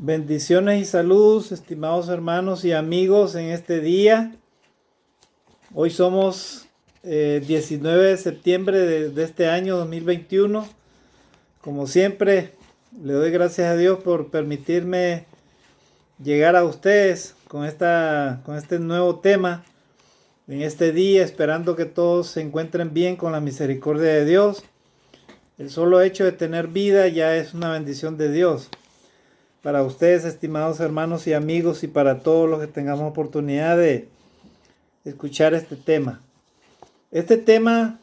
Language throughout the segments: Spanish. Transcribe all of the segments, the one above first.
Bendiciones y saludos, estimados hermanos y amigos en este día. Hoy somos 19 de septiembre de este año 2021. Como siempre, le doy gracias a Dios por permitirme llegar a ustedes con este nuevo tema en este día, esperando que todos se encuentren bien con la misericordia de Dios. El solo hecho de tener vida ya es una bendición de Dios. Para ustedes, estimados hermanos y amigos, y para todos los que tengamos oportunidad de escuchar este tema. Este tema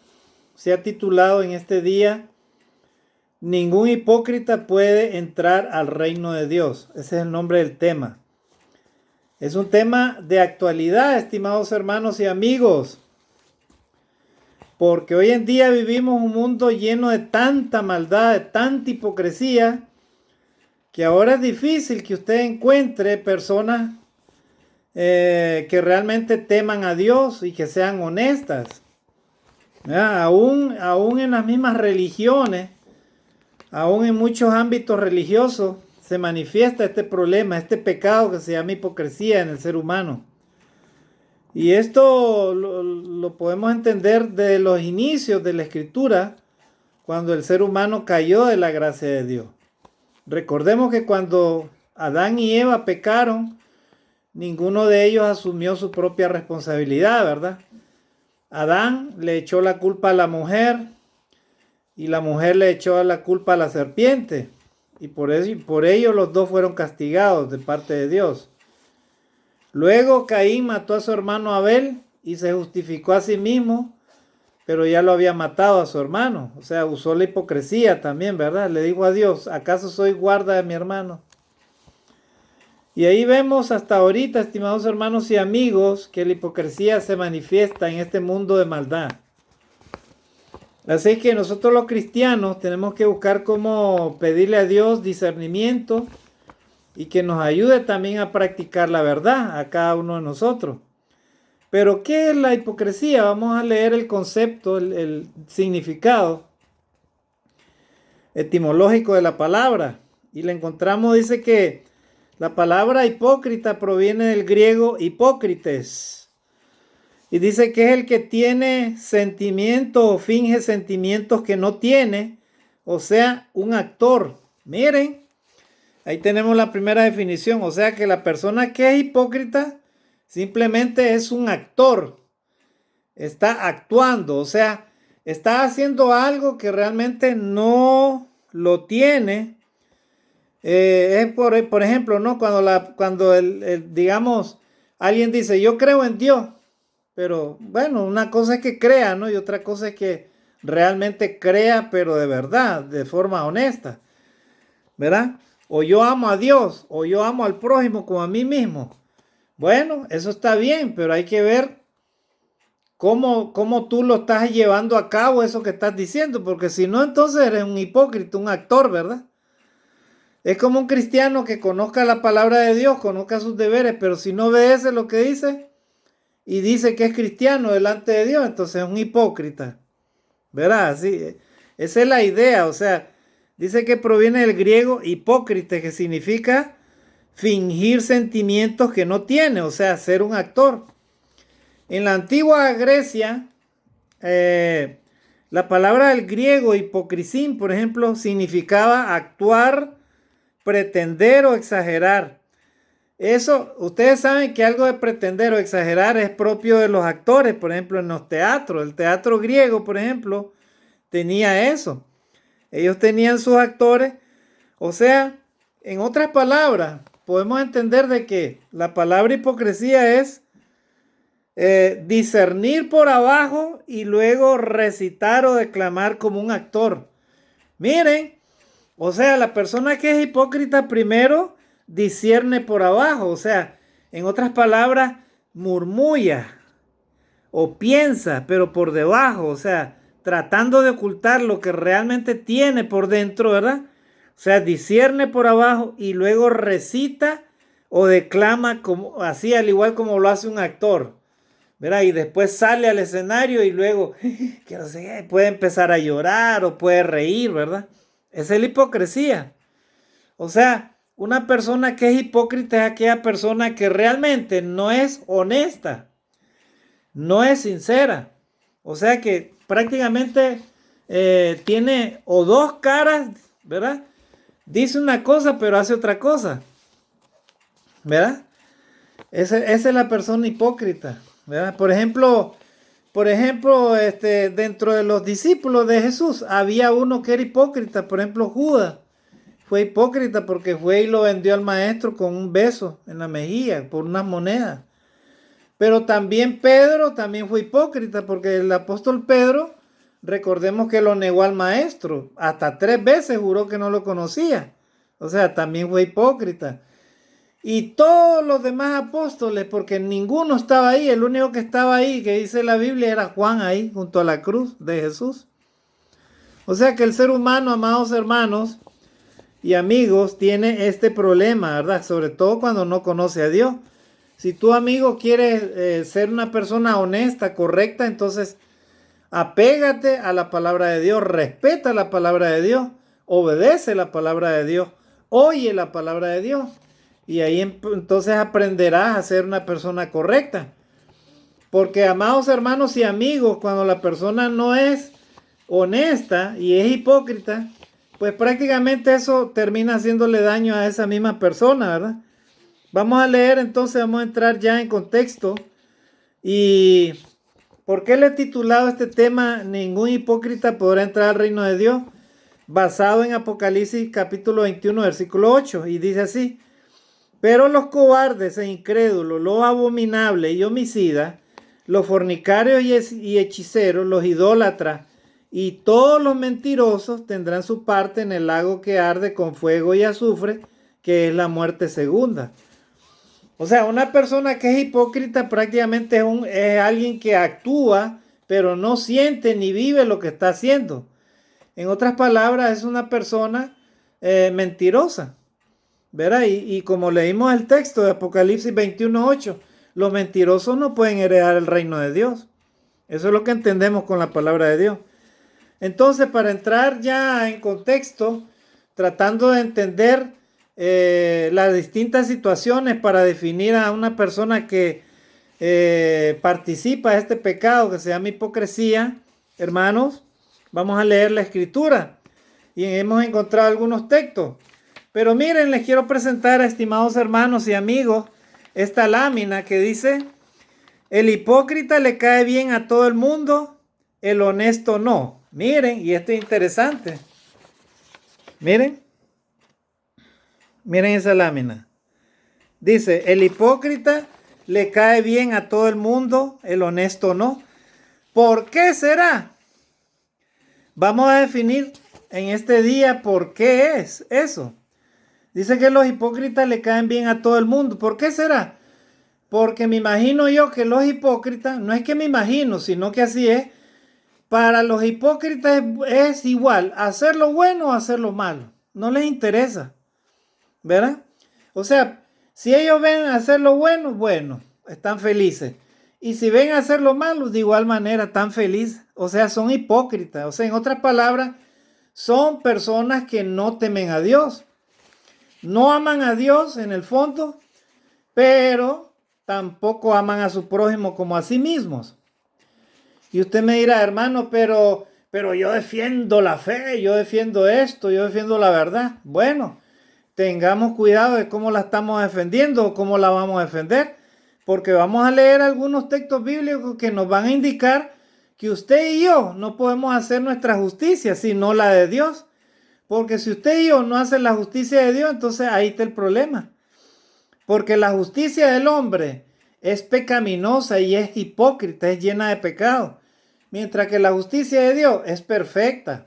se ha titulado en este día: Ningún hipócrita puede entrar al reino de Dios. Ese es el nombre del tema. Es un tema de actualidad, estimados hermanos y amigos, porque hoy en día vivimos un mundo lleno de tanta maldad, de tanta hipocresía, que ahora es difícil que usted encuentre personas que realmente teman a Dios y que sean honestas. Aún en las mismas religiones, aún en muchos ámbitos religiosos, se manifiesta este problema, este pecado que se llama hipocresía en el ser humano. Y esto lo podemos entender desde los inicios de la Escritura, cuando el ser humano cayó de la gracia de Dios. Recordemos que cuando Adán y Eva pecaron, ninguno de ellos asumió su propia responsabilidad, ¿verdad? Adán le echó la culpa a la mujer y la mujer le echó la culpa a la serpiente. Y por ello los dos fueron castigados de parte de Dios. Luego Caín mató a su hermano Abel y se justificó a sí mismo, pero ya lo había matado a su hermano. O sea, usó la hipocresía también, ¿verdad? Le dijo a Dios: ¿acaso soy guarda de mi hermano? Y ahí vemos hasta ahorita, estimados hermanos y amigos, que la hipocresía se manifiesta en este mundo de maldad. Así que nosotros los cristianos tenemos que buscar cómo pedirle a Dios discernimiento y que nos ayude también a practicar la verdad a cada uno de nosotros. Pero ¿qué es la hipocresía? Vamos a leer el concepto, el significado etimológico de la palabra. Y le encontramos, dice que la palabra hipócrita proviene del griego hipócrites. Y dice que es el que tiene sentimientos o finge sentimientos que no tiene. O sea, un actor. Miren, ahí tenemos la primera definición. O sea que la persona que es hipócrita simplemente es un actor. Está actuando. O sea, está haciendo algo que realmente no lo tiene. Es por ejemplo, ¿no? Cuando digamos, alguien dice: yo creo en Dios. Pero bueno, una cosa es que crea, ¿no? Y otra cosa es que realmente crea, pero de verdad, de forma honesta, ¿verdad? O yo amo a Dios, o yo amo al prójimo como a mí mismo. Bueno, eso está bien, pero hay que ver cómo tú lo estás llevando a cabo, eso que estás diciendo, porque si no, entonces eres un hipócrita, un actor, ¿verdad? Es como un cristiano que conozca la palabra de Dios, conozca sus deberes, pero si no obedece lo que dice y dice que es cristiano delante de Dios, entonces es un hipócrita, ¿verdad? Así, esa es la idea. O sea, dice que proviene del griego hipócrita, que significa fingir sentimientos que no tiene, o sea, ser un actor. En la antigua Grecia, la palabra del griego hipocrisín, por ejemplo, significaba actuar, pretender o exagerar. Eso, ustedes saben que algo de pretender o exagerar es propio de los actores. Por ejemplo, en los teatros, el teatro griego, por ejemplo, tenía eso. Ellos tenían sus actores. O sea, en otras palabras, podemos entender de que la palabra hipocresía es discernir por abajo y luego recitar o declamar como un actor. Miren, o sea, la persona que es hipócrita primero discierne por abajo, o sea, en otras palabras, murmulla o piensa, pero por debajo, o sea, tratando de ocultar lo que realmente tiene por dentro, ¿verdad? O sea, discierne por abajo y luego recita o declama como, así, al igual como lo hace un actor, ¿verdad? Y después sale al escenario y luego, que no sé, puede empezar a llorar o puede reír, ¿verdad? Esa es la hipocresía. O sea, Una persona que es hipócrita es aquella persona que realmente no es honesta, no es sincera. O sea que prácticamente tiene o dos caras, ¿verdad? Dice una cosa pero hace otra cosa, ¿verdad? Esa es la persona hipócrita, ¿verdad? Por ejemplo, dentro de los discípulos de Jesús había uno que era hipócrita, por ejemplo, Judas. Fue hipócrita porque fue y lo vendió al maestro con un beso en la mejilla por unas monedas. Pero también Pedro también fue hipócrita porque el apóstol Pedro, recordemos que lo negó al maestro. Hasta 3 veces juró que no lo conocía. O sea, también fue hipócrita. Y todos los demás apóstoles, porque ninguno estaba ahí, el único que estaba ahí, que dice la Biblia, era Juan ahí, junto a la cruz de Jesús. O sea que el ser humano, amados hermanos y amigos, tiene este problema, ¿verdad? Sobre todo cuando no conoce a Dios. Si tu amigo quiere ser una persona honesta, correcta, entonces apégate a la palabra de Dios, respeta la palabra de Dios, obedece la palabra de Dios, oye la palabra de Dios. Y ahí entonces aprenderás a ser una persona correcta. Porque, amados hermanos y amigos, cuando la persona no es honesta y es hipócrita, pues prácticamente eso termina haciéndole daño a esa misma persona, ¿verdad? Vamos a leer entonces, vamos a entrar ya en contexto. ¿Y por qué le he titulado este tema Ningún hipócrita podrá entrar al reino de Dios? Basado en Apocalipsis capítulo 21, versículo 8. Y dice así: pero los cobardes e incrédulos, los abominables y homicidas, los fornicarios y hechiceros, los idólatras y todos los mentirosos tendrán su parte en el lago que arde con fuego y azufre, que es la muerte segunda. O sea, una persona que es hipócrita prácticamente es alguien que actúa, pero no siente ni vive lo que está haciendo. En otras palabras, es una persona mentirosa. ¿Verdad? Y como leímos el texto de Apocalipsis 21:8, los mentirosos no pueden heredar el reino de Dios. Eso es lo que entendemos con la palabra de Dios. Entonces, para entrar ya en contexto, tratando de entender las distintas situaciones para definir a una persona que participa de este pecado que se llama hipocresía, hermanos, vamos a leer la escritura y hemos encontrado algunos textos. Pero miren, les quiero presentar, estimados hermanos y amigos, esta lámina que dice: el hipócrita le cae bien a todo el mundo, el honesto no. Miren, y esto es interesante. Miren esa lámina. Dice: el hipócrita le cae bien a todo el mundo, el honesto no. ¿Por qué será? Vamos a definir en este día por qué es eso. Dice que los hipócritas le caen bien a todo el mundo. ¿Por qué será? Porque me imagino yo que los hipócritas, no es que me imagino, sino que así es. Para los hipócritas es igual hacer lo bueno o hacer lo malo. No les interesa. ¿Verdad? O sea, si ellos ven hacer lo bueno, bueno, están felices. Y si ven hacer lo malo, de igual manera están felices. O sea, son hipócritas. O sea, en otras palabras, son personas que no temen a Dios. No aman a Dios en el fondo, pero tampoco aman a su prójimo como a sí mismos. Y usted me dirá: hermano, pero yo defiendo la fe, yo defiendo esto, yo defiendo la verdad. Bueno, tengamos cuidado de cómo la estamos defendiendo o cómo la vamos a defender, porque vamos a leer algunos textos bíblicos que nos van a indicar que usted y yo no podemos hacer nuestra justicia, sino la de Dios. Porque si usted y yo no hacen la justicia de Dios, entonces ahí está el problema. Porque la justicia del hombre es pecaminosa y es hipócrita, es llena de pecado. Mientras que la justicia de Dios es perfecta,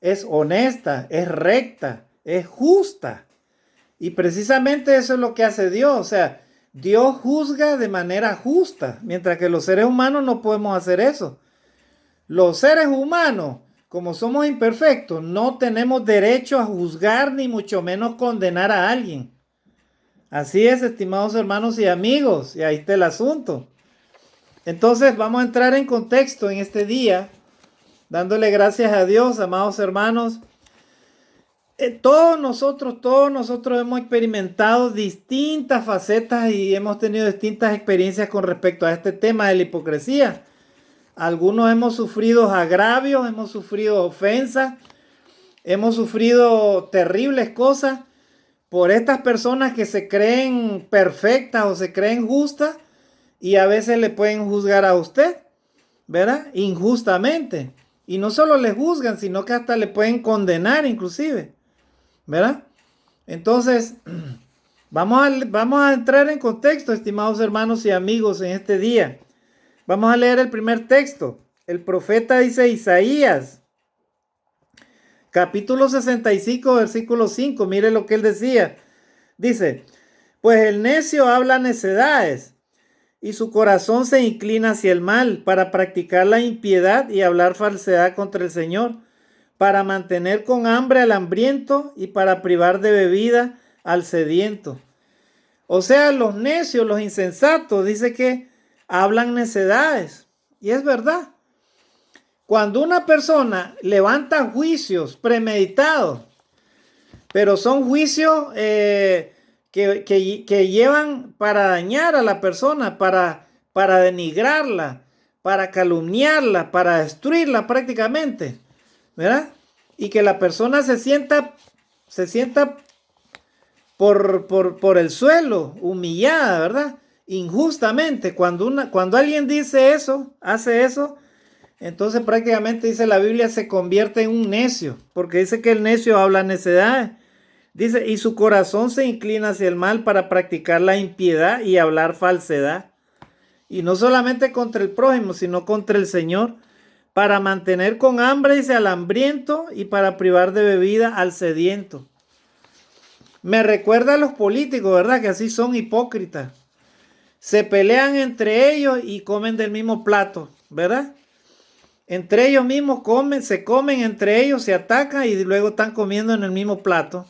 es honesta, es recta, es justa. Y precisamente eso es lo que hace Dios. O sea, Dios juzga de manera justa, mientras que los seres humanos no podemos hacer eso. Los seres humanos, como somos imperfectos, no tenemos derecho a juzgar ni mucho menos condenar a alguien. Así es, estimados hermanos y amigos, y ahí está el asunto. Entonces vamos a entrar en contexto en este día, dándole gracias a Dios, amados hermanos. todos nosotros hemos experimentado distintas facetas y hemos tenido distintas experiencias con respecto a este tema de la hipocresía. Algunos hemos sufrido agravios, hemos sufrido ofensas, hemos sufrido terribles cosas por estas personas que se creen perfectas o se creen justas y a veces le pueden juzgar a usted, ¿verdad? Injustamente. Y no solo le juzgan, sino que hasta le pueden condenar inclusive, ¿verdad? Entonces, vamos a entrar en contexto, estimados hermanos y amigos, en este día. Vamos a leer el primer texto. El profeta dice Isaías, capítulo 65, versículo 5. Mire lo que él decía. Dice, pues el necio habla necedades y su corazón se inclina hacia el mal para practicar la impiedad y hablar falsedad contra el Señor, para mantener con hambre al hambriento y para privar de bebida al sediento. O sea, los necios, los insensatos, dice que hablan necedades. Y es verdad. Cuando una persona levanta juicios premeditados, pero son juicios que llevan para dañar a la persona, para denigrarla, para calumniarla, para destruirla prácticamente, ¿verdad? Y que la persona se sienta por el suelo, humillada, ¿verdad? Injustamente. Cuando alguien dice eso, hace eso, entonces prácticamente dice la Biblia se convierte en un necio, porque dice que el necio habla necedad. Dice, y su corazón se inclina hacia el mal para practicar la impiedad y hablar falsedad. Y no solamente contra el prójimo, sino contra el Señor, para mantener con hambre, dice, al hambriento y para privar de bebida al sediento. Me recuerda a los políticos, ¿verdad? Que así son hipócritas. Se pelean entre ellos y comen del mismo plato, ¿verdad? Entre ellos mismos se comen entre ellos, se atacan y luego están comiendo en el mismo plato,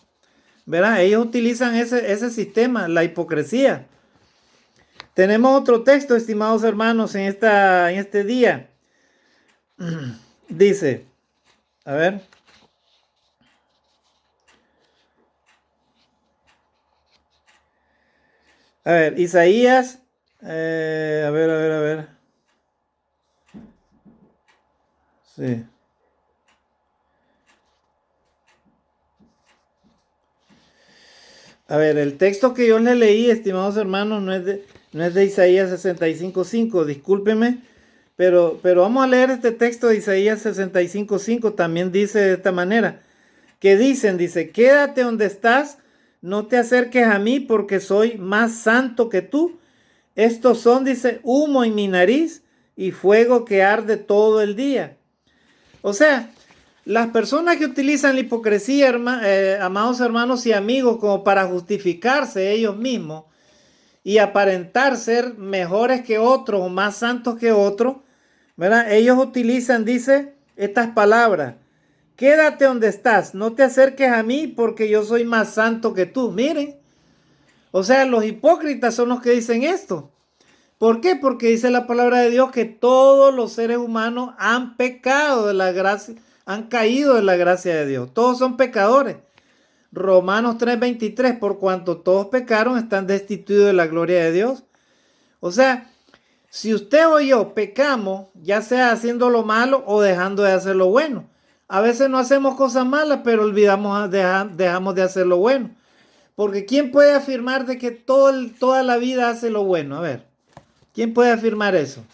¿verdad? Ellos utilizan ese sistema, la hipocresía. Tenemos otro texto, estimados hermanos, en este día. Dice, a ver. A ver, Isaías, a ver. Sí. A ver, el texto que yo le leí, estimados hermanos, no es de Isaías 65:5, discúlpeme, pero vamos a leer este texto de Isaías 65:5, también dice de esta manera, dice, quédate donde estás, no te acerques a mí porque soy más santo que tú. Estos son, dice, humo en mi nariz y fuego que arde todo el día. O sea, las personas que utilizan la hipocresía, amados hermanos y amigos, como para justificarse ellos mismos y aparentar ser mejores que otros o más santos que otros, ¿verdad? Ellos utilizan, dice, estas palabras. Quédate donde estás, no te acerques a mí porque yo soy más santo que tú. Miren, o sea, los hipócritas son los que dicen esto. ¿Por qué? Porque dice la palabra de Dios que todos los seres humanos han pecado de la gracia, han caído de la gracia de Dios. Todos son pecadores. Romanos 3:23, por cuanto todos pecaron, están destituidos de la gloria de Dios. O sea, si usted o yo pecamos, ya sea haciendo lo malo o dejando de hacer lo bueno. A veces no hacemos cosas malas, pero dejamos de hacer lo bueno. Porque ¿quién puede afirmar de que toda la vida hace lo bueno? A ver, ¿quién puede afirmar eso?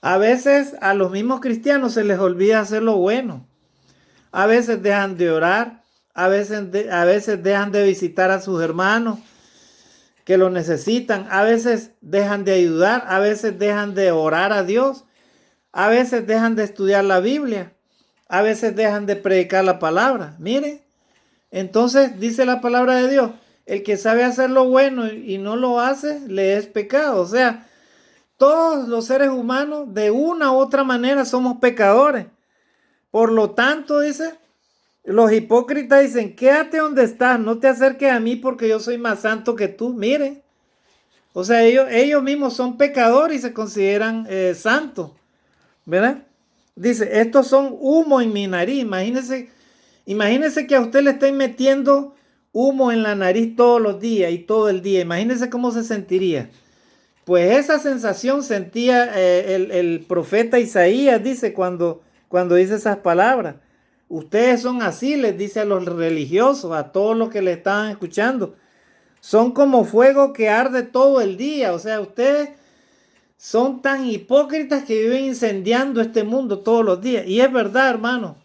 A veces a los mismos cristianos se les olvida hacer lo bueno. A veces dejan de orar, a veces dejan de visitar a sus hermanos que lo necesitan, a veces dejan de ayudar, a veces dejan de orar a Dios, a veces dejan de estudiar la Biblia, a veces dejan de predicar la palabra. Miren, entonces dice la palabra de Dios, el que sabe hacer lo bueno y no lo hace, le es pecado. O sea, todos los seres humanos de una u otra manera somos pecadores. Por lo tanto, dice, los hipócritas dicen, quédate donde estás, no te acerques a mí porque yo soy más santo que tú. Miren, o sea, ellos mismos son pecadores y se consideran santos, ¿verdad? Dice, estos son humo en mi nariz. Imagínense Imagínese que a usted le estén metiendo humo en la nariz todos los días y todo el día. Imagínese cómo se sentiría. Pues esa sensación sentía el profeta Isaías, dice, cuando dice esas palabras. Ustedes son así, les dice a los religiosos, a todos los que le estaban escuchando. Son como fuego que arde todo el día. O sea, ustedes son tan hipócritas que viven incendiando este mundo todos los días. Y es verdad, hermano.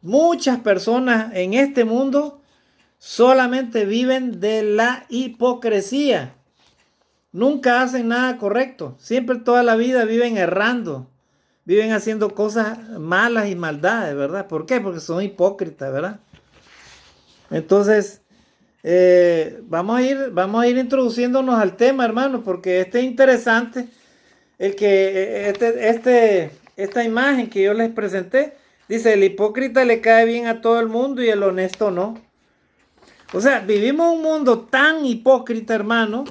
Muchas personas en este mundo solamente viven de la hipocresía. Nunca hacen nada correcto. Siempre toda la vida viven errando. Viven haciendo cosas malas y maldades, ¿verdad? ¿Por qué? Porque son hipócritas, ¿verdad? Entonces, vamos a ir introduciéndonos al tema, hermano, porque es interesante esta imagen que yo les presenté. Dice, el hipócrita le cae bien a todo el mundo y el honesto no. O sea, vivimos un mundo tan hipócrita, hermano,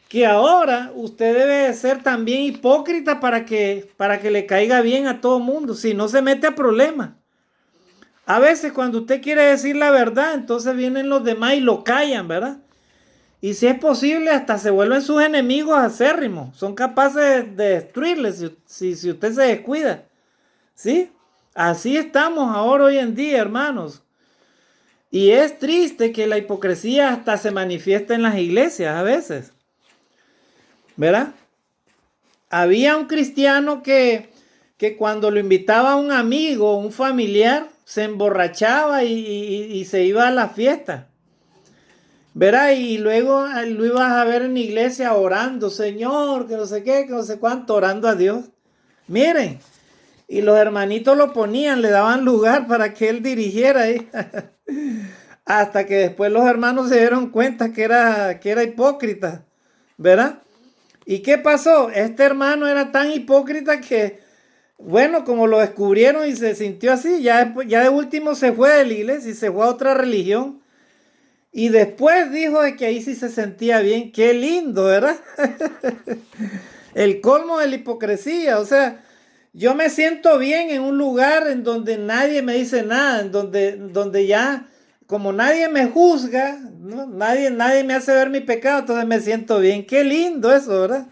que ahora usted debe ser también hipócrita para que le caiga bien a todo el mundo, si no se mete a problemas. A veces cuando usted quiere decir la verdad, entonces vienen los demás y lo callan, ¿verdad? Y si es posible, hasta se vuelven sus enemigos acérrimos. Son capaces de destruirle si usted se descuida. ¿Sí? Así estamos ahora hoy en día, hermanos. Y es triste que la hipocresía hasta se manifiesta en las iglesias a veces. ¿Verdad? Había un cristiano que cuando lo invitaba a un amigo, un familiar, se emborrachaba y se iba a la fiesta. ¿Verdad? Y luego lo ibas a ver en la iglesia orando, Señor, que no sé qué, que no sé cuánto, orando a Dios. Miren, y los hermanitos lo ponían, le daban lugar para que él dirigiera ahí. Hasta que después los hermanos se dieron cuenta que era hipócrita, ¿verdad? ¿Y qué pasó? Este hermano era tan hipócrita que, bueno, como lo descubrieron y se sintió así, ya de último se fue de la iglesia y se fue a otra religión. Y después dijo de que ahí sí se sentía bien. Qué lindo, ¿verdad? El colmo de la hipocresía. O sea, yo me siento bien en un lugar en donde nadie me dice nada, en donde ya, como nadie me juzga, ¿no? Nadie me hace ver mi pecado, entonces me siento bien. Qué lindo eso, ¿verdad?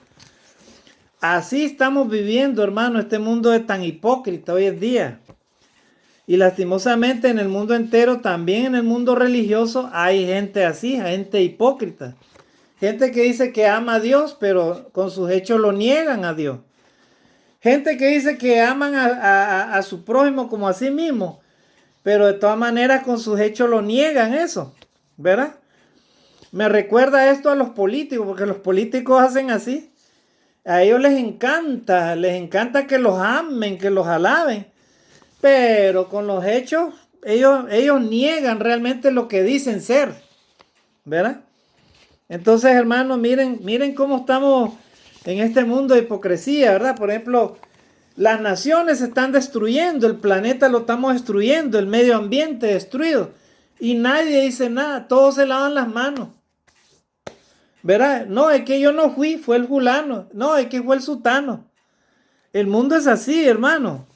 Así estamos viviendo, hermano, este mundo es tan hipócrita hoy en día. Y lastimosamente en el mundo entero, también en el mundo religioso, hay gente así, gente hipócrita. Gente que dice que ama a Dios, pero con sus hechos lo niegan a Dios. Gente que dice que aman a su prójimo como a sí mismo, pero de todas maneras con sus hechos lo niegan eso, ¿verdad? Me recuerda esto a los políticos, porque los políticos hacen así. A ellos les encanta que los amen, que los alaben. Pero con los hechos, ellos niegan realmente lo que dicen ser, ¿verdad? Entonces, hermanos, miren cómo estamos en este mundo de hipocresía, ¿verdad? Por ejemplo, las naciones se están destruyendo, el planeta lo estamos destruyendo, el medio ambiente destruido. Y nadie dice nada, todos se lavan las manos. ¿Verdad? No, es que yo no fui, fue el fulano. No, es que fue el sutano. El mundo es así, hermano.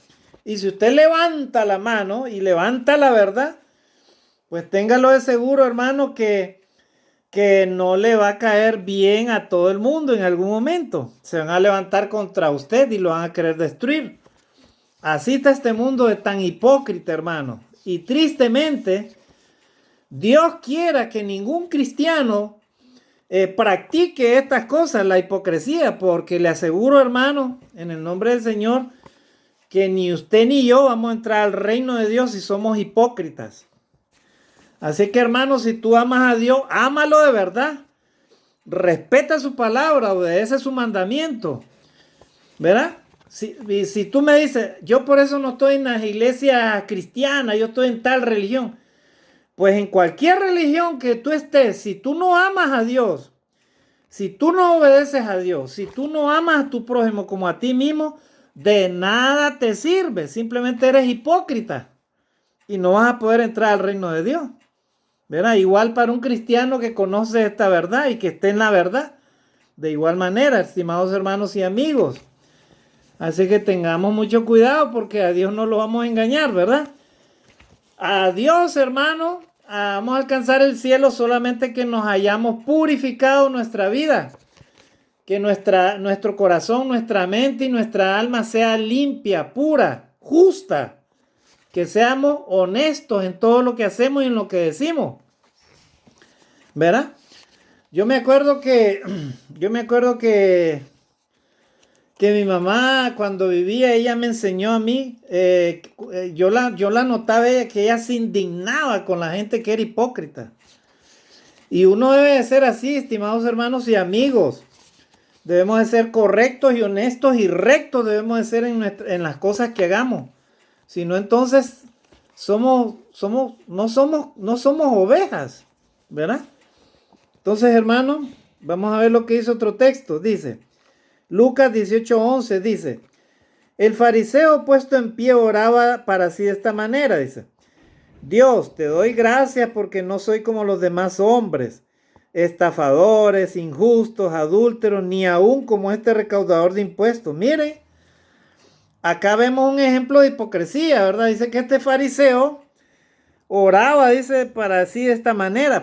Y si usted levanta la mano y levanta la verdad, pues téngalo de seguro, hermano, que no le va a caer bien a todo el mundo en algún momento. Se van a levantar contra usted y lo van a querer destruir. Así está este mundo de tan hipócrita, hermano. Y tristemente, Dios quiera que ningún cristiano practique estas cosas, la hipocresía, porque le aseguro, hermano, en el nombre del Señor, que ni usted ni yo vamos a entrar al reino de Dios si somos hipócritas. Así que, hermano, si tú amas a Dios, ámalo de verdad. Respeta su palabra, obedece su mandamiento. ¿Verdad? Si tú me dices, yo por eso no estoy en la iglesia cristiana, yo estoy en tal religión. Pues en cualquier religión que tú estés, si tú no amas a Dios, si tú no obedeces a Dios, si tú no amas a tu prójimo como a ti mismo, de nada te sirve. Simplemente eres hipócrita y no vas a poder entrar al reino de Dios. ¿Verdad? Igual para un cristiano que conoce esta verdad y que esté en la verdad. De igual manera, estimados hermanos y amigos. Así que tengamos mucho cuidado porque a Dios no lo vamos a engañar, ¿verdad? a Dios, hermano, vamos a alcanzar el cielo solamente que nos hayamos purificado nuestra vida. Que nuestro corazón, nuestra mente y nuestra alma sea limpia, pura, justa. Que seamos honestos en todo lo que hacemos y en lo que decimos. ¿Verdad? Yo me acuerdo que mi mamá cuando vivía, ella me enseñó a mí, yo la notaba ella, que ella se indignaba con la gente que era hipócrita. Y uno debe de ser así, estimados hermanos y amigos. Debemos de ser correctos y honestos y rectos debemos de ser en las cosas que hagamos. Si no, entonces no somos ovejas, ¿verdad? Entonces, hermano, vamos a ver lo que dice otro texto. Dice, Lucas 18:11 dice, el fariseo puesto en pie oraba para sí de esta manera, dice, Dios, te doy gracias porque no soy como los demás hombres, estafadores, injustos, adúlteros, ni aún como este recaudador de impuestos. Mire, acá vemos un ejemplo de hipocresía, ¿verdad? Dice que este fariseo oraba, dice, para sí de esta manera,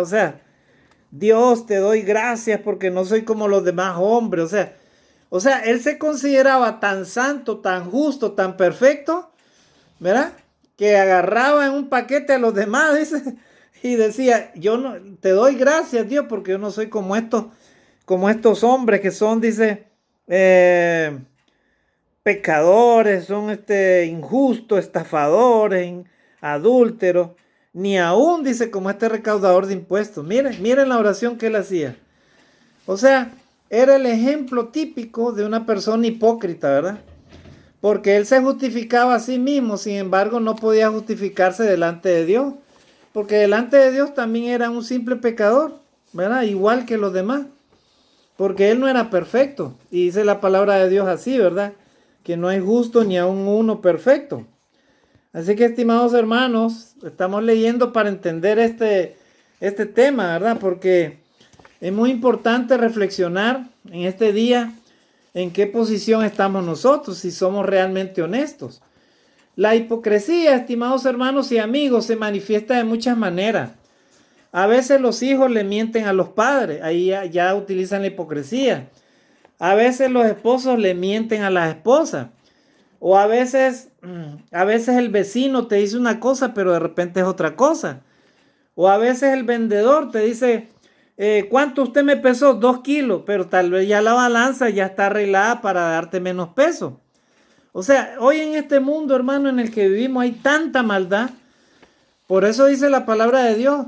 o sea, Dios, te doy gracias porque no soy como los demás hombres, o sea, él se consideraba tan santo, tan justo, tan perfecto, ¿verdad? Que agarraba en un paquete a los demás, dice, y decía, yo no, te doy gracias, Dios, porque yo no soy como estos hombres que son, dice, pecadores, son injustos, estafadores, adúlteros, ni aún, dice, como este recaudador de impuestos. Miren la oración que él hacía. O sea, era el ejemplo típico de una persona hipócrita, ¿verdad? Porque él se justificaba a sí mismo, sin embargo, no podía justificarse delante de Dios. Porque delante de Dios también era un simple pecador, ¿verdad? Igual que los demás. Porque él no era perfecto. Y dice la palabra de Dios así, ¿verdad? Que no hay justo ni aun uno perfecto. Así que, estimados hermanos, estamos leyendo para entender este tema, ¿verdad? Porque es muy importante reflexionar en este día en qué posición estamos nosotros, si somos realmente honestos. La hipocresía, estimados hermanos y amigos, se manifiesta de muchas maneras. A veces los hijos le mienten a los padres, ahí ya utilizan la hipocresía. A veces los esposos le mienten a las esposas. O a veces el vecino te dice una cosa, pero de repente es otra cosa. O a veces el vendedor te dice, ¿cuánto usted me pesó? 2 kilos, pero tal vez ya la balanza ya está arreglada para darte menos peso. O sea, hoy en este mundo, hermano, en el que vivimos hay tanta maldad. Por eso dice la palabra de Dios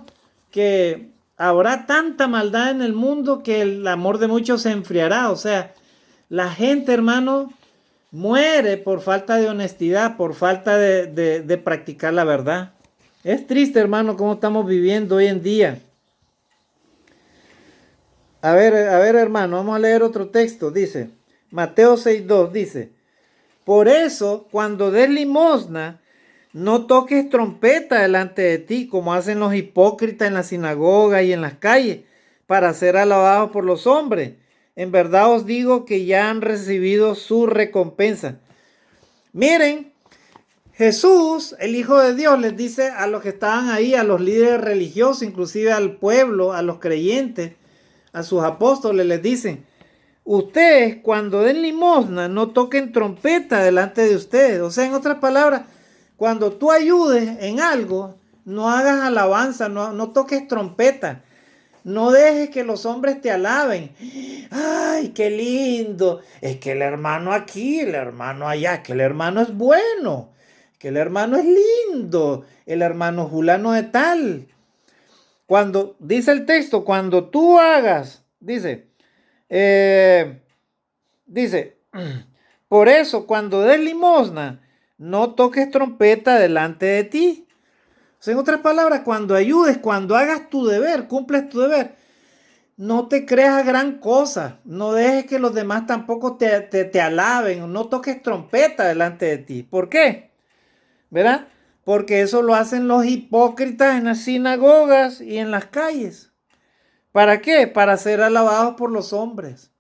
que habrá tanta maldad en el mundo que el amor de muchos se enfriará. O sea, la gente, hermano, muere por falta de honestidad, por falta de practicar la verdad. Es triste, hermano, cómo estamos viviendo hoy en día. A ver, hermano, vamos a leer otro texto. Dice, Mateo 6:2 dice, por eso, cuando des limosna, no toques trompeta delante de ti, como hacen los hipócritas en la sinagoga y en las calles, para ser alabados por los hombres. En verdad os digo que ya han recibido su recompensa. Miren, Jesús, el Hijo de Dios, les dice a los que estaban ahí, a los líderes religiosos, inclusive al pueblo, a los creyentes, a sus apóstoles, les dicen, ustedes cuando den limosna no toquen trompeta delante de ustedes. O sea, en otras palabras, cuando tú ayudes en algo, no hagas alabanza, no toques trompeta. No dejes que los hombres te alaben. ¡Ay, qué lindo! Es que el hermano aquí, el hermano allá, que el hermano es bueno, que el hermano es lindo, el hermano fulano de tal. Cuando, dice el texto, cuando tú hagas, dice, por eso, cuando des limosna, no toques trompeta delante de ti. O sea, en otras palabras, cuando ayudes, cuando hagas tu deber, cumples tu deber, no te creas gran cosa. No dejes que los demás tampoco te alaben. No toques trompeta delante de ti. ¿Por qué? ¿Verdad? Porque eso lo hacen los hipócritas en las sinagogas y en las calles. ¿Para qué? Para ser alabados por los hombres.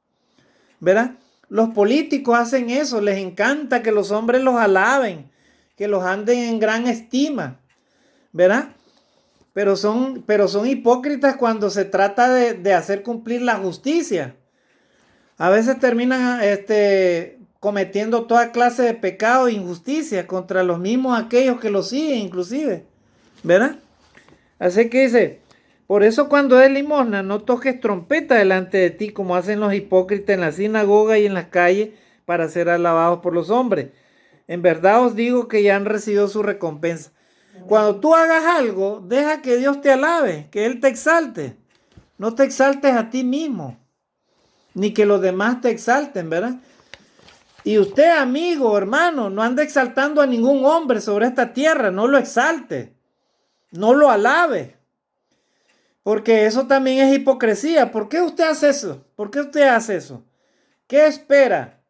¿Verdad? Los políticos hacen eso. Les encanta que los hombres los alaben. que los anden en gran estima, ¿verdad? Pero son hipócritas cuando se trata de hacer cumplir la justicia. A veces terminan cometiendo toda clase de pecado e injusticia contra los mismos aquellos que los siguen inclusive, ¿verdad? Así que dice, por eso cuando des limosna no toques trompeta delante de ti como hacen los hipócritas en la sinagoga y en las calles para ser alabados por los hombres. En verdad os digo que ya han recibido su recompensa. Cuando tú hagas algo, deja que Dios te alabe, que Él te exalte. No te exaltes a ti mismo, ni que los demás te exalten, ¿verdad? Y usted, amigo, hermano, no ande exaltando a ningún hombre sobre esta tierra, no lo exalte, no lo alabe, porque eso también es hipocresía. ¿Por qué usted hace eso? ¿Por qué usted hace eso? ¿Qué espera?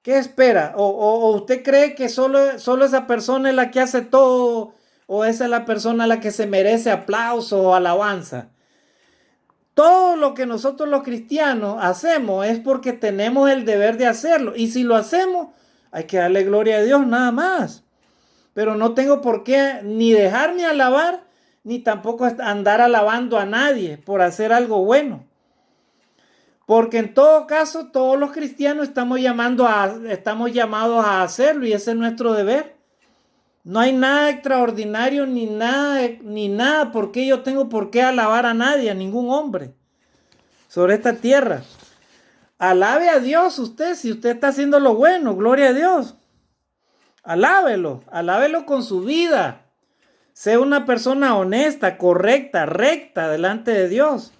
¿Qué espera? ¿O usted cree que solo esa persona es la que hace todo? ¿O esa es la persona a la que se merece aplauso o alabanza? Todo lo que nosotros los cristianos hacemos es porque tenemos el deber de hacerlo. Y si lo hacemos, hay que darle gloria a Dios nada más. Pero no tengo por qué ni dejarme alabar, ni tampoco andar alabando a nadie por hacer algo bueno. Porque en todo caso, todos los cristianos estamos llamados a hacerlo y ese es nuestro deber. No hay nada extraordinario ni nada porque yo tengo por qué alabar a nadie, a ningún hombre sobre esta tierra. Alabe a Dios usted si usted está haciendo lo bueno, gloria a Dios. Alábelo con su vida. Sea una persona honesta, correcta, recta delante de Dios.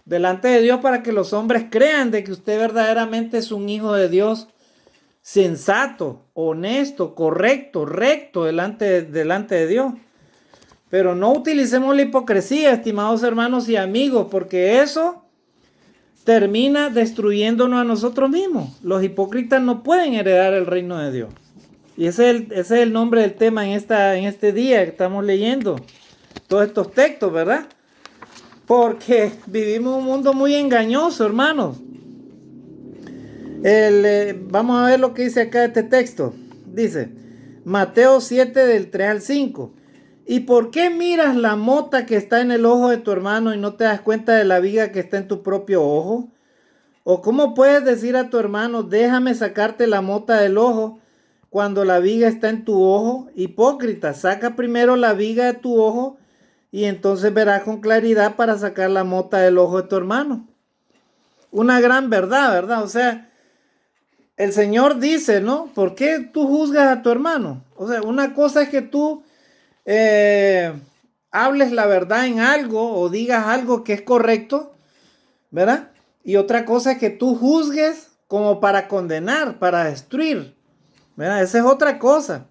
Delante de Dios para que los hombres crean de que usted verdaderamente es un hijo de Dios sensato, honesto, correcto, recto delante de Dios. Pero no utilicemos la hipocresía, estimados hermanos y amigos, porque eso termina destruyéndonos a nosotros mismos. Los hipócritas no pueden heredar el reino de Dios. Y ese es el nombre del tema en este día que estamos leyendo todos estos textos, ¿verdad? Porque vivimos un mundo muy engañoso, hermanos. Vamos a ver lo que dice acá este texto. Dice, Mateo 7 del 3 al 5. ¿Y por qué miras la mota que está en el ojo de tu hermano y no te das cuenta de la viga que está en tu propio ojo? ¿O cómo puedes decir a tu hermano, déjame sacarte la mota del ojo cuando la viga está en tu ojo? Hipócrita, saca primero la viga de tu ojo y entonces verás con claridad para sacar la mota del ojo de tu hermano. Una gran verdad, ¿verdad? O sea, el Señor dice, ¿no? ¿Por qué tú juzgas a tu hermano? O sea, una cosa es que tú hables la verdad en algo o digas algo que es correcto, ¿verdad? Y otra cosa es que tú juzgues como para condenar, para destruir, ¿verdad? Esa es otra cosa.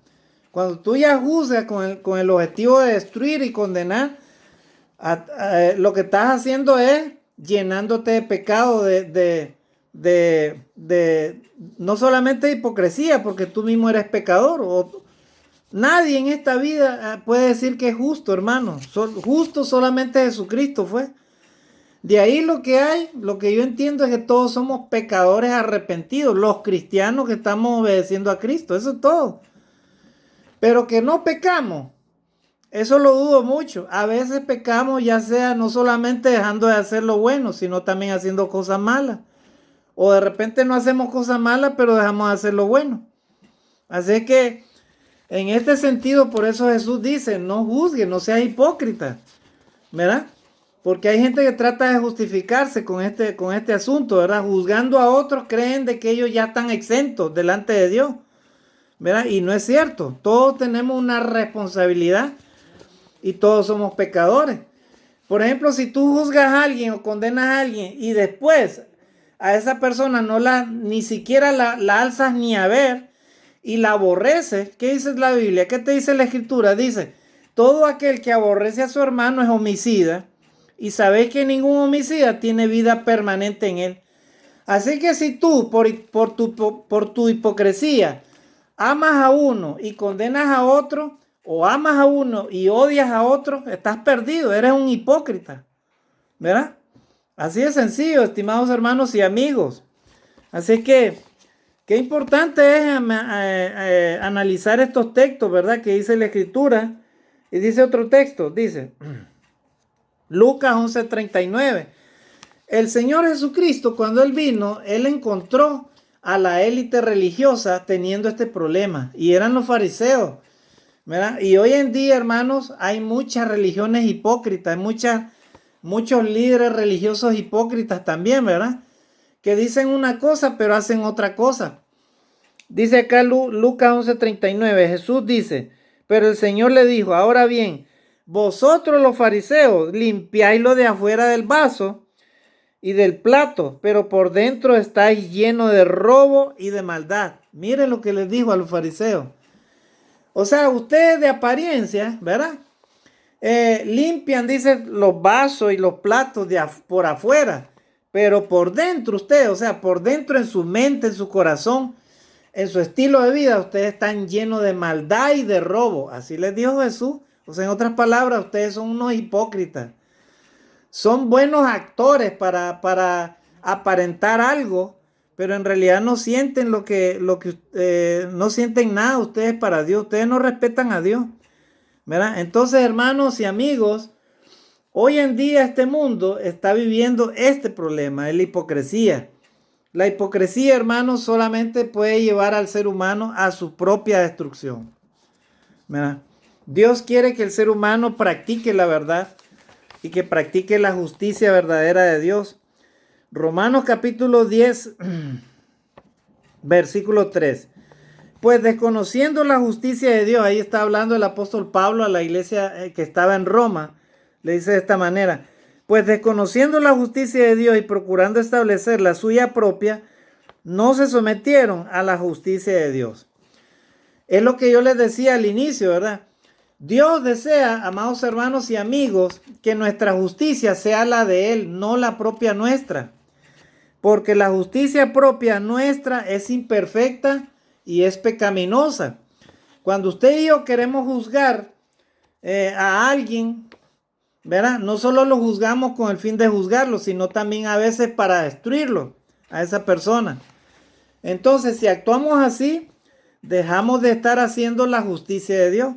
Cuando tú ya juzgas con el objetivo de destruir y condenar, lo que estás haciendo es llenándote de pecado, no solamente de hipocresía, porque tú mismo eres pecador. Nadie en esta vida puede decir que es justo, hermano. Justo solamente Jesucristo fue. De ahí lo que yo entiendo es que todos somos pecadores arrepentidos, los cristianos que estamos obedeciendo a Cristo, eso es todo. Pero que no pecamos, eso lo dudo mucho. A veces pecamos ya sea no solamente dejando de hacer lo bueno, sino también haciendo cosas malas. O de repente no hacemos cosas malas, pero dejamos de hacer lo bueno. Así que en este sentido, por eso Jesús dice, no juzgue, no seas hipócrita, ¿verdad? Porque hay gente que trata de justificarse con este asunto, ¿verdad? Juzgando a otros, creen de que ellos ya están exentos delante de Dios, ¿verdad? Y no es cierto. Todos tenemos una responsabilidad y todos somos pecadores. Por ejemplo, si tú juzgas a alguien o condenas a alguien y después a esa persona ni siquiera la alzas ni a ver y la aborreces, ¿qué dice la Biblia? ¿Qué te dice la Escritura? Dice, todo aquel que aborrece a su hermano es homicida. Y sabéis que ningún homicida tiene vida permanente en él. Así que si tú, por tu hipocresía, amas a uno y condenas a otro, o amas a uno y odias a otro, estás perdido, eres un hipócrita, ¿verdad? Así de sencillo, estimados hermanos y amigos. Así que Qué importante es analizar estos textos, ¿verdad? Que dice la Escritura. Y dice otro texto, dice Lucas 11:39. El Señor Jesucristo, cuando Él vino, Él encontró a la élite religiosa teniendo este problema. Y eran los fariseos, ¿verdad? Y hoy en día, hermanos, hay muchas religiones hipócritas, hay muchos líderes religiosos hipócritas también, ¿verdad? Que dicen una cosa, pero hacen otra cosa. Dice acá Lucas 11:39, Jesús dice, pero el Señor le dijo, ahora bien, vosotros los fariseos limpiáis lo de afuera del vaso y del plato, pero por dentro estáis llenos de robo y de maldad. Miren lo que les dijo a los fariseos. O sea, ustedes de apariencia, ¿verdad? Limpian, dice, los vasos y los platos por afuera, pero por dentro ustedes, o sea, por dentro en su mente, en su corazón, en su estilo de vida, ustedes están llenos de maldad y de robo. Así les dijo Jesús. O sea, en otras palabras, ustedes son unos hipócritas. Son buenos actores para aparentar algo, pero en realidad no sienten no sienten nada ustedes para Dios. Ustedes no respetan a Dios, ¿verdad? Entonces, hermanos y amigos, hoy en día este mundo está viviendo este problema, es la hipocresía. La hipocresía, hermanos, solamente puede llevar al ser humano a su propia destrucción, ¿verdad? Dios quiere que el ser humano practique la verdad y que practique la justicia verdadera de Dios. Romanos capítulo 10, versículo 3. Pues desconociendo la justicia de Dios, ahí está hablando el apóstol Pablo a la iglesia que estaba en Roma, le dice de esta manera, pues desconociendo la justicia de Dios y procurando establecer la suya propia, no se sometieron a la justicia de Dios. Es lo que yo les decía al inicio, ¿verdad? Dios desea, amados hermanos y amigos, que nuestra justicia sea la de Él, no la propia nuestra. Porque la justicia propia nuestra es imperfecta y es pecaminosa. Cuando usted y yo queremos juzgar a alguien, ¿verdad? No solo lo juzgamos con el fin de juzgarlo, sino también a veces para destruirlo a esa persona. Entonces, si actuamos así, dejamos de estar haciendo la justicia de Dios,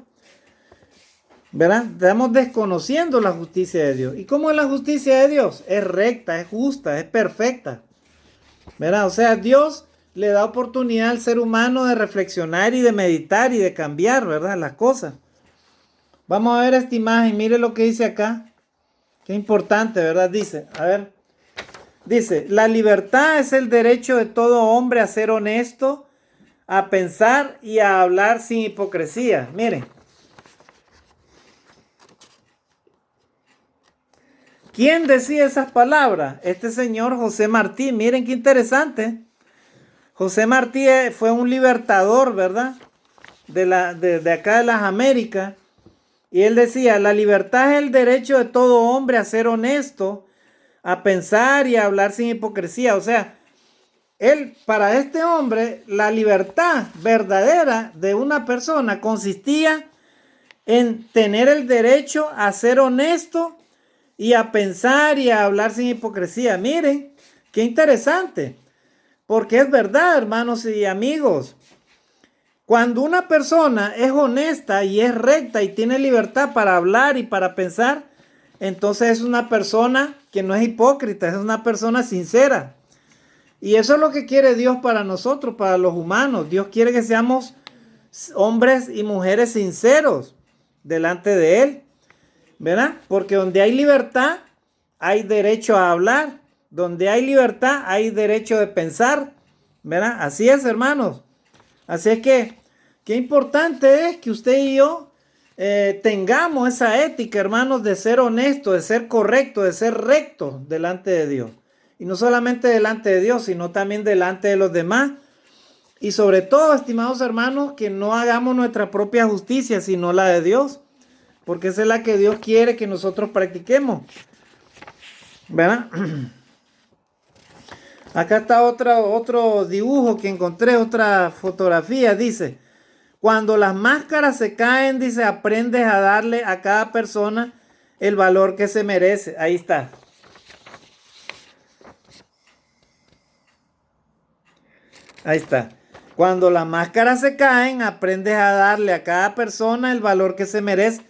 ¿verdad? Estamos desconociendo la justicia de Dios. ¿Y cómo es la justicia de Dios? Es recta, es justa, es perfecta, ¿verdad? O sea, Dios le da oportunidad al ser humano de reflexionar y de meditar y de cambiar, ¿verdad? Las cosas. Vamos a ver esta imagen, mire lo que dice acá. Qué importante, ¿verdad? Dice, a ver. Dice, la libertad es el derecho de todo hombre a ser honesto, a pensar y a hablar sin hipocresía. Miren. ¿Quién decía esas palabras? Este señor José Martí. Miren qué interesante. José Martí fue un libertador, ¿verdad? De acá de las Américas. Y él decía, la libertad es el derecho de todo hombre a ser honesto, a pensar y a hablar sin hipocresía. O sea, para este hombre, la libertad verdadera de una persona consistía en tener el derecho a ser honesto y a pensar y a hablar sin hipocresía. Miren, qué interesante. Porque es verdad, hermanos y amigos. Cuando una persona es honesta y es recta y tiene libertad para hablar y para pensar, entonces es una persona que no es hipócrita, es una persona sincera. Y eso es lo que quiere Dios para nosotros, para los humanos. Dios quiere que seamos hombres y mujeres sinceros delante de Él, ¿verdad? Porque donde hay libertad, hay derecho a hablar. Donde hay libertad, hay derecho de pensar, ¿verdad? Así es, hermanos. Así es que, qué importante es que usted y yo tengamos esa ética, hermanos, de ser honesto, de ser correcto, de ser recto delante de Dios. Y no solamente delante de Dios, sino también delante de los demás. Y sobre todo, estimados hermanos, que no hagamos nuestra propia justicia, sino la de Dios. Porque esa es la que Dios quiere que nosotros practiquemos, ¿verdad? Acá está otro dibujo que encontré, otra fotografía. Dice, cuando las máscaras se caen, dice, aprendes a darle a cada persona el valor que se merece. Ahí está. Ahí está. Cuando las máscaras se caen, aprendes a darle a cada persona el valor que se merece.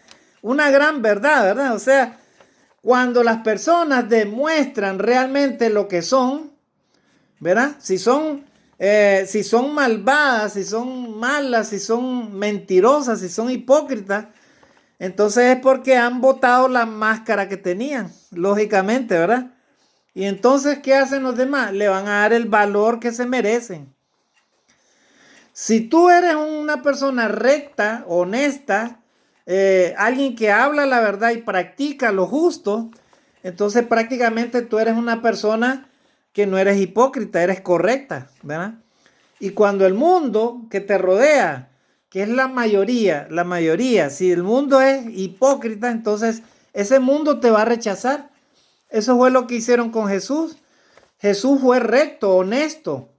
Una gran verdad, ¿verdad? O sea, cuando las personas demuestran realmente lo que son, ¿verdad? Si son malvadas, si son malas, si son mentirosas, si son hipócritas, entonces es porque han botado la máscara que tenían, lógicamente, ¿verdad? Y entonces, ¿qué hacen los demás? Le van a dar el valor que se merecen. Si tú eres una persona recta, honesta, alguien que habla la verdad y practica lo justo, entonces prácticamente tú eres una persona que no eres hipócrita, eres correcta, ¿verdad? Y cuando el mundo que te rodea, que es la mayoría, si el mundo es hipócrita, entonces ese mundo te va a rechazar. Eso fue lo que hicieron con Jesús. Jesús fue recto, honesto.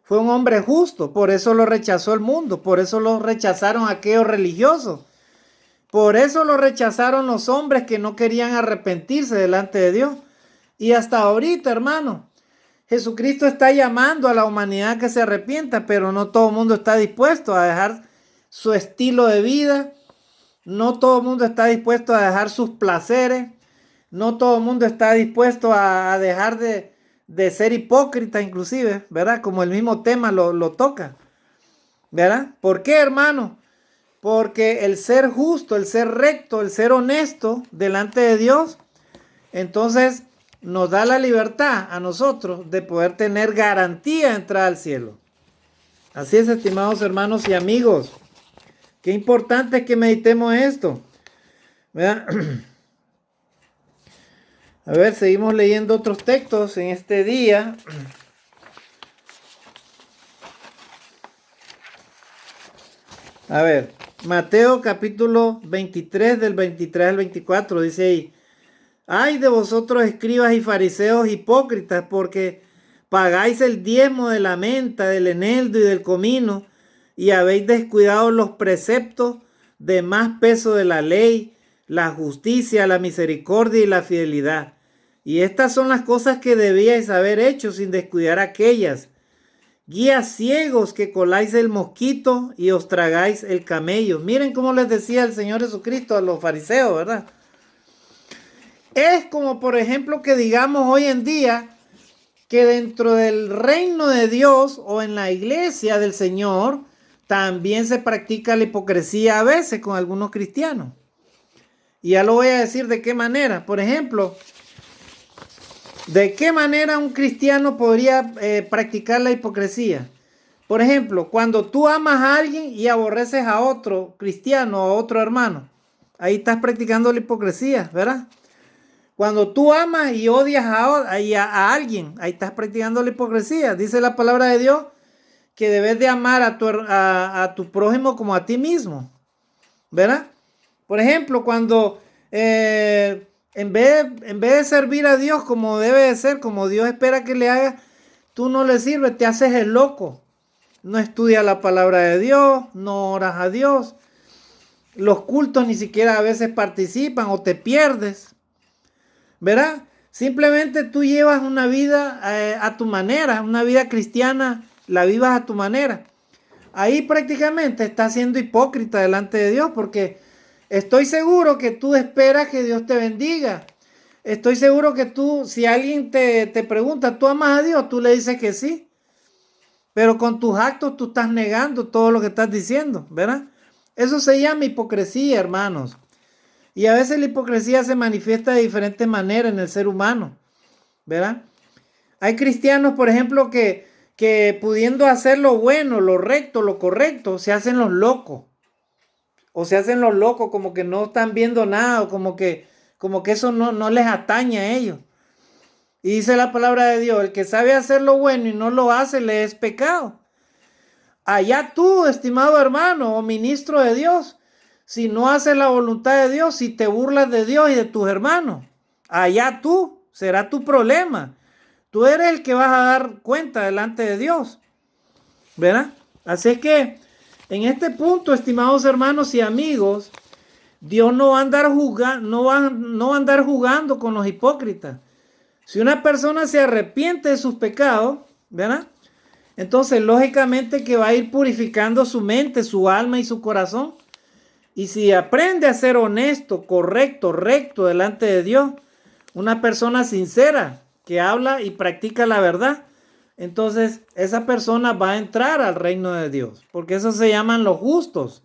Fue un hombre justo, por eso lo rechazó el mundo, por eso lo rechazaron aquellos religiosos, por eso lo rechazaron los hombres que no querían arrepentirse delante de Dios. Y hasta ahorita, hermano, Jesucristo está llamando a la humanidad que se arrepienta, pero no todo el mundo está dispuesto a dejar su estilo de vida, no todo el mundo está dispuesto a dejar sus placeres, no todo el mundo está dispuesto a dejar de ser hipócrita inclusive, ¿verdad? Como el mismo tema lo toca, ¿verdad? ¿Por qué, hermano? Porque el ser justo, el ser recto, el ser honesto delante de Dios, entonces nos da la libertad a nosotros de poder tener garantía de entrar al cielo. Así es, estimados hermanos y amigos. Qué importante es que meditemos esto, ¿verdad? A ver, seguimos leyendo otros textos en este día. A ver, Mateo capítulo 23 del 23 al 24 dice ahí: ay de vosotros escribas y fariseos hipócritas, porque pagáis el diezmo de la menta, del eneldo y del comino, y habéis descuidado los preceptos de más peso de la ley, la justicia, la misericordia y la fidelidad. Y estas son las cosas que debíais haber hecho sin descuidar aquellas. Guías ciegos que coláis el mosquito y os tragáis el camello. Miren cómo les decía el Señor Jesucristo a los fariseos, ¿verdad? Es como, por ejemplo, que digamos hoy en día que dentro del reino de Dios o en la iglesia del Señor también se practica la hipocresía a veces con algunos cristianos. Y ya lo voy a decir de qué manera. Por ejemplo, ¿de qué manera un cristiano podría practicar la hipocresía? Por ejemplo, cuando tú amas a alguien y aborreces a otro cristiano o a otro hermano, ahí estás practicando la hipocresía, ¿verdad? Cuando tú amas y odias a alguien, ahí estás practicando la hipocresía. Dice la palabra de Dios que debes de amar a tu prójimo como a ti mismo, ¿verdad? Por ejemplo, cuando en vez de servir a Dios como debe de ser, como Dios espera que le hagas, tú no le sirves, te haces el loco. No estudias la palabra de Dios, no oras a Dios. Los cultos ni siquiera a veces participan o te pierdes, ¿verdad? Simplemente tú llevas una vida a tu manera, una vida cristiana, la vivas a tu manera. Ahí prácticamente estás siendo hipócrita delante de Dios, porque estoy seguro que tú esperas que Dios te bendiga. Estoy seguro que tú, si alguien te pregunta, ¿tú amas a Dios? Tú le dices que sí. Pero con tus actos tú estás negando todo lo que estás diciendo, ¿verdad? Eso se llama hipocresía, hermanos. Y a veces la hipocresía se manifiesta de diferentes maneras en el ser humano, ¿verdad? Hay cristianos, por ejemplo, que pudiendo hacer lo bueno, lo recto, lo correcto, se hacen los locos. O se hacen los locos como que no están viendo nada, o como que eso no les atañe a ellos. Y dice la palabra de Dios, el que sabe hacer lo bueno y no lo hace, le es pecado. Allá tú, estimado hermano o ministro de Dios, si no haces la voluntad de Dios, si te burlas de Dios y de tus hermanos, allá tú, será tu problema. Tú eres el que vas a dar cuenta delante de Dios, ¿verdad? Así es que en este punto, estimados hermanos y amigos, Dios no va a andar no va a andar jugando con los hipócritas. Si una persona se arrepiente de sus pecados, ¿verdad? Entonces, lógicamente que va a ir purificando su mente, su alma y su corazón. Y si aprende a ser honesto, correcto, recto delante de Dios, una persona sincera que habla y practica la verdad, entonces esa persona va a entrar al reino de Dios, porque eso se llaman los justos.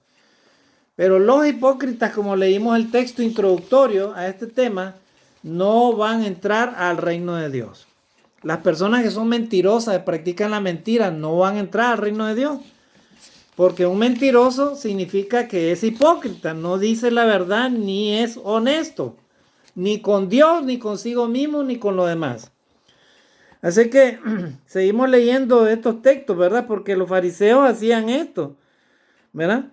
Pero los hipócritas, como leímos el texto introductorio a este tema, no van a entrar al reino de Dios. Las personas que son mentirosas, que practican la mentira, no van a entrar al reino de Dios. Porque un mentiroso significa que es hipócrita, no dice la verdad ni es honesto, ni con Dios, ni consigo mismo, ni con los demás. Así que seguimos leyendo estos textos, ¿verdad? Porque los fariseos hacían esto, ¿verdad?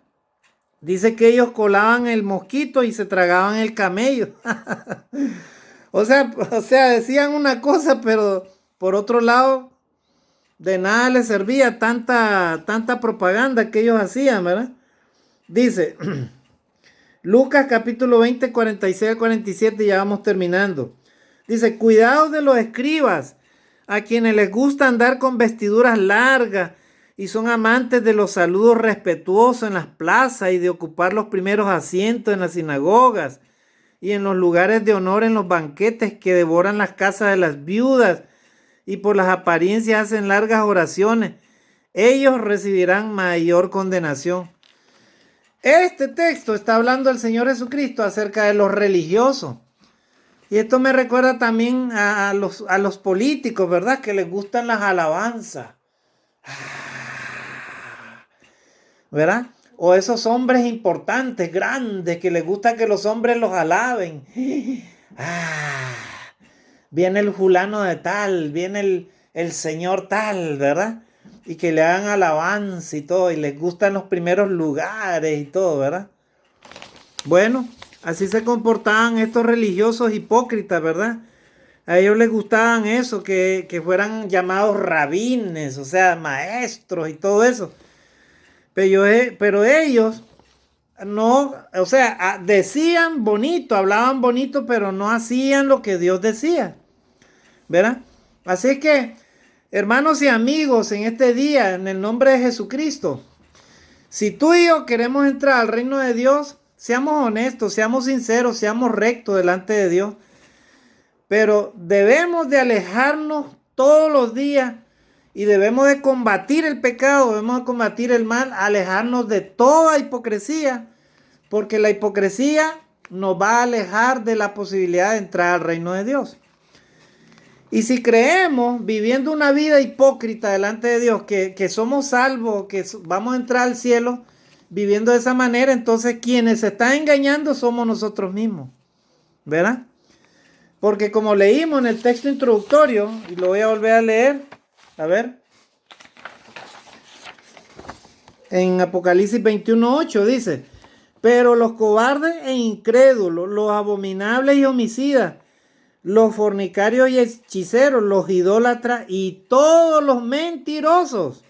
Dice que ellos colaban el mosquito y se tragaban el camello. O sea, decían una cosa, pero por otro lado, de nada les servía tanta propaganda que ellos hacían, ¿verdad? Dice, Lucas capítulo 20, 46 al 47, ya vamos terminando. Dice, cuidado de los escribas, a quienes les gusta andar con vestiduras largas y son amantes de los saludos respetuosos en las plazas y de ocupar los primeros asientos en las sinagogas y en los lugares de honor en los banquetes que devoran las casas de las viudas y por las apariencias hacen largas oraciones. Ellos recibirán mayor condenación. Este texto está hablando el Señor Jesucristo acerca de los religiosos. Y esto me recuerda también a los políticos, ¿verdad? Que les gustan las alabanzas. ¿Verdad? O esos hombres importantes, grandes, que les gusta que los hombres los alaben. Viene el fulano de tal, viene el señor tal, ¿verdad? Y que le hagan alabanza y todo, y les gustan los primeros lugares y todo, ¿verdad? Bueno, así se comportaban estos religiosos hipócritas, ¿verdad? A ellos les gustaban eso, que fueran llamados rabines, o sea, maestros y todo eso. Pero ellos no, o sea, decían bonito, hablaban bonito, pero no hacían lo que Dios decía, ¿verdad? Así que, hermanos y amigos, en este día, en el nombre de Jesucristo, si tú y yo queremos entrar al reino de Dios, seamos honestos, seamos sinceros, seamos rectos delante de Dios, pero debemos de alejarnos todos los días y debemos de combatir el pecado, debemos de combatir el mal, alejarnos de toda hipocresía, porque la hipocresía nos va a alejar de la posibilidad de entrar al reino de Dios. Y si creemos, viviendo una vida hipócrita delante de Dios, que somos salvos, que vamos a entrar al cielo, viviendo de esa manera, entonces quienes se están engañando somos nosotros mismos, ¿verdad? Porque como leímos en el texto introductorio, y lo voy a volver a leer, a ver, en Apocalipsis 21:8 dice, pero los cobardes e incrédulos, los abominables y homicidas, los fornicarios y hechiceros, los idólatras y todos los mentirosos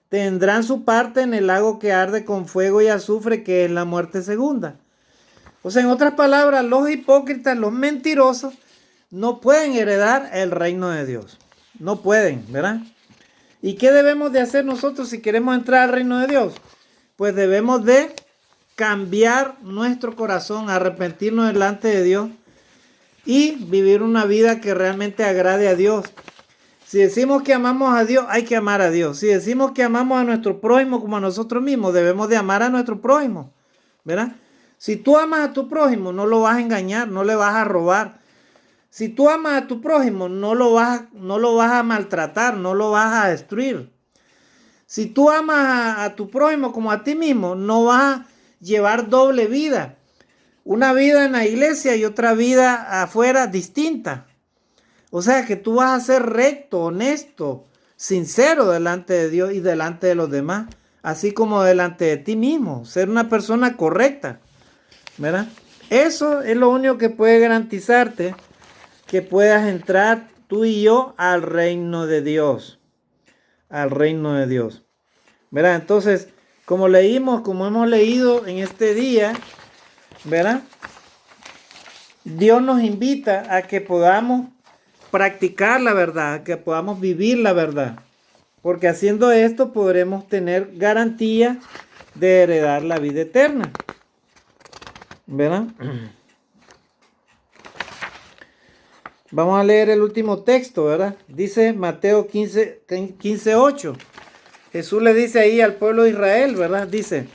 tendrán su parte en el lago que arde con fuego y azufre, que es la muerte segunda. O sea, en otras palabras, los hipócritas, los mentirosos, no pueden heredar el reino de Dios. No pueden, ¿verdad? ¿Y qué debemos de hacer nosotros si queremos entrar al reino de Dios? Pues debemos de cambiar nuestro corazón, arrepentirnos delante de Dios y vivir una vida que realmente agrade a Dios. Si decimos que amamos a Dios, hay que amar a Dios. Si decimos que amamos a nuestro prójimo como a nosotros mismos, debemos de amar a nuestro prójimo, ¿verdad? Si tú amas a tu prójimo, no lo vas a engañar, no le vas a robar. Si tú amas a tu prójimo, no lo vas a maltratar, no lo vas a destruir. Si tú amas a tu prójimo como a ti mismo, no vas a llevar doble vida. Una vida en la iglesia y otra vida afuera distinta. O sea que tú vas a ser recto, honesto, sincero delante de Dios y delante de los demás, así como delante de ti mismo, ser una persona correcta, ¿verdad? Eso es lo único que puede garantizarte que puedas entrar tú y yo al reino de Dios, al reino de Dios, ¿verdad? Entonces, como hemos leído en este día, ¿verdad? Dios nos invita a que podamos practicar la verdad, que podamos vivir la verdad. porque haciendo esto podremos tener garantía de heredar la vida eterna. ¿Verdad? Vamos a leer el último texto, ¿verdad? Dice Mateo 15:8. Jesús le dice ahí al pueblo de Israel, ¿verdad? Dice,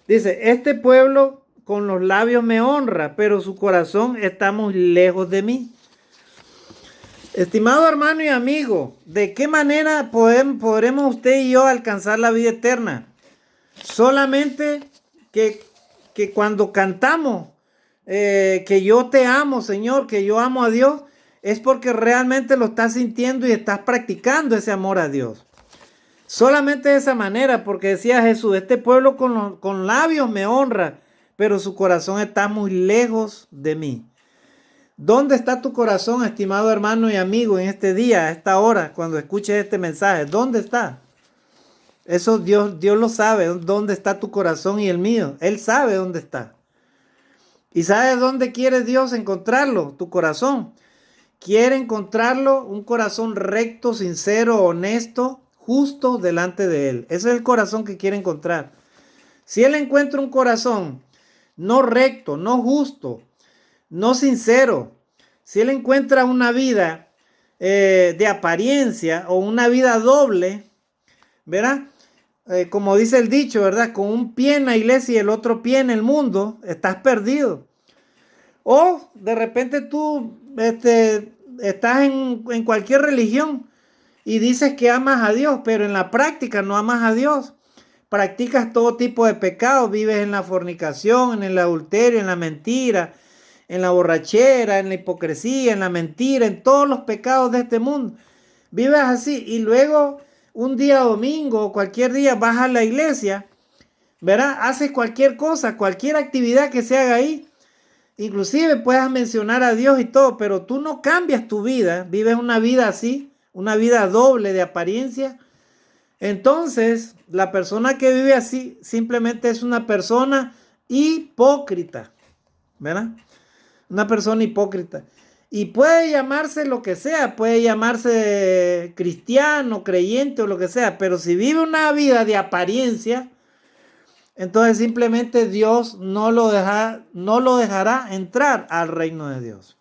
este pueblo con los labios me honra, pero su corazón está muy lejos de mí. Estimado hermano y amigo, ¿de qué manera podremos usted y yo alcanzar la vida eterna? Solamente que cuando cantamos, que yo te amo, Señor, que yo amo a Dios, es porque realmente lo estás sintiendo y estás practicando ese amor a Dios. Solamente de esa manera, porque decía Jesús, este pueblo con labios me honra, pero su corazón está muy lejos de mí. ¿Dónde está tu corazón, estimado hermano y amigo, en este día, a esta hora, cuando escuches este mensaje? ¿Dónde está? Eso Dios lo sabe, dónde está tu corazón y el mío. Él sabe dónde está. ¿Y sabe dónde quiere Dios encontrarlo? Tu corazón. Quiere encontrarlo un corazón recto, sincero, honesto, justo delante de Él. Ese es el corazón que quiere encontrar. Si Él encuentra un corazón no recto, no justo, no sincero, si Él encuentra una vida de apariencia o una vida doble, ¿verdad? Como dice el dicho, ¿verdad? Con un pie en la iglesia y el otro pie en el mundo, estás perdido. O de repente tú estás en cualquier religión y dices que amas a Dios, pero en la práctica no amas a Dios. Practicas todo tipo de pecados, vives en la fornicación, en el adulterio, en la mentira, en la borrachera, en la hipocresía, en la mentira, en todos los pecados de este mundo. Vives así y luego un día domingo o cualquier día vas a la iglesia, ¿verdad? Haces cualquier cosa, cualquier actividad que se haga ahí. Inclusive puedas mencionar a Dios y todo, pero tú no cambias tu vida, vives una vida así, una vida doble de apariencia. Entonces, la persona que vive así simplemente es una persona hipócrita, ¿verdad? Una persona hipócrita. Y puede llamarse lo que sea, puede llamarse cristiano, creyente o lo que sea, pero si vive una vida de apariencia, entonces simplemente Dios no lo dejará entrar al reino de Dios.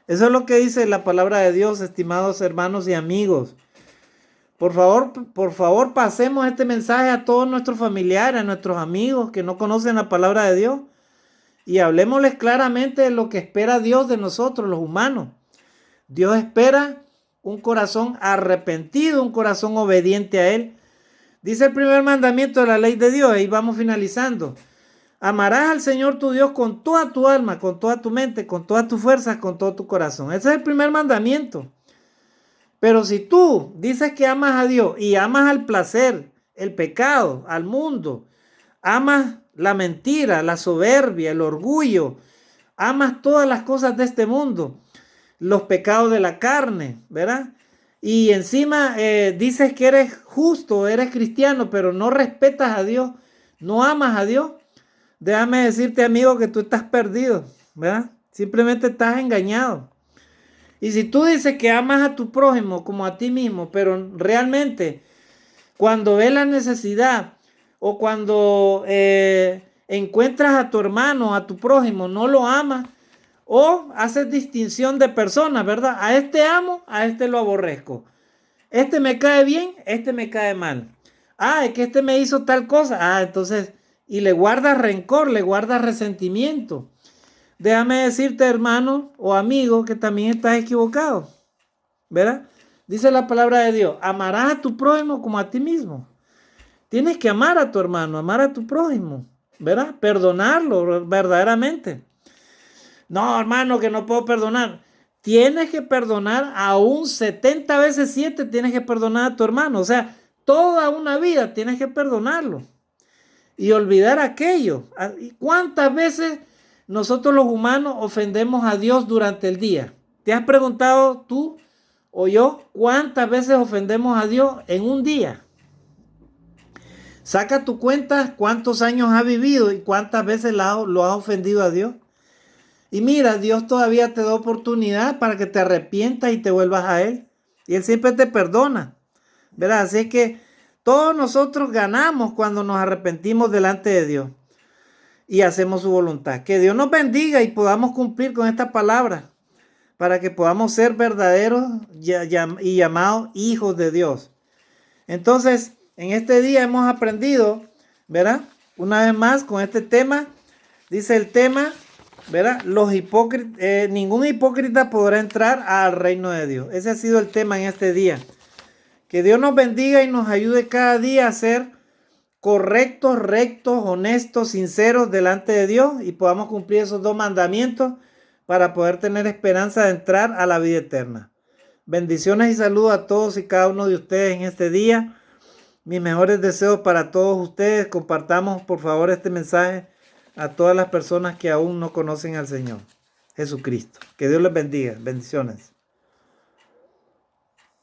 Eso es lo que dice la palabra de Dios, estimados hermanos y amigos. Por favor, pasemos este mensaje a todos nuestros familiares, a nuestros amigos que no conocen la palabra de Dios. Y hablemosles claramente de lo que espera Dios de nosotros, los humanos. Dios espera un corazón arrepentido, un corazón obediente a Él. Dice el primer mandamiento de la ley de Dios, y vamos finalizando. Amarás al Señor tu Dios con toda tu alma, con toda tu mente, con todas tus fuerzas, con todo tu corazón. Ese es el primer mandamiento. Pero si tú dices que amas a Dios y amas al placer, el pecado, al mundo, amas la mentira, la soberbia, el orgullo, amas todas las cosas de este mundo, los pecados de la carne, ¿verdad? Y encima dices que eres justo, eres cristiano, pero no respetas a Dios, no amas a Dios. Déjame decirte, amigo, que tú estás perdido, ¿verdad? Simplemente estás engañado. Y si tú dices que amas a tu prójimo como a ti mismo, pero realmente cuando ves la necesidad o cuando encuentras a tu hermano, a tu prójimo, no lo amas, o haces distinción de personas, ¿verdad? A este amo, a este lo aborrezco. Este me cae bien, este me cae mal. Ah, es que este me hizo tal cosa. Ah, entonces, y le guardas rencor, le guardas resentimiento. Déjame decirte, hermano o amigo, que también estás equivocado, ¿verdad? Dice la palabra de Dios, amarás a tu prójimo como a ti mismo. Tienes que amar a tu hermano, amar a tu prójimo, ¿verdad? Perdonarlo verdaderamente. No, hermano, que no puedo perdonar. Tienes que perdonar aún 70 veces 7, tienes que perdonar a tu hermano. O sea, toda una vida tienes que perdonarlo y olvidar aquello. ¿Cuántas veces nosotros los humanos ofendemos a Dios durante el día? ¿Te has preguntado tú o yo cuántas veces ofendemos a Dios en un día? Saca tu cuenta cuántos años has vivido y cuántas veces lo has ofendido a Dios. Y mira, Dios todavía te da oportunidad para que te arrepientas y te vuelvas a Él. Y Él siempre te perdona. ¿verdad? Así que todos nosotros ganamos cuando nos arrepentimos delante de Dios y hacemos su voluntad. Que Dios nos bendiga y podamos cumplir con esta palabra para que podamos ser verdaderos y llamados hijos de Dios. Entonces, en este día hemos aprendido, ¿verdad? Una vez más con este tema, dice el tema, ¿verdad? Ningún hipócrita podrá entrar al reino de Dios. Ese ha sido el tema en este día. Que Dios nos bendiga y nos ayude cada día a ser correctos, rectos, honestos, sinceros delante de Dios y podamos cumplir esos 2 mandamientos para poder tener esperanza de entrar a la vida eterna. Bendiciones y saludos a todos y cada uno de ustedes en este día. Mis mejores deseos para todos ustedes. Compartamos por favor este mensaje a todas las personas que aún no conocen al Señor Jesucristo. Que Dios les bendiga. Bendiciones.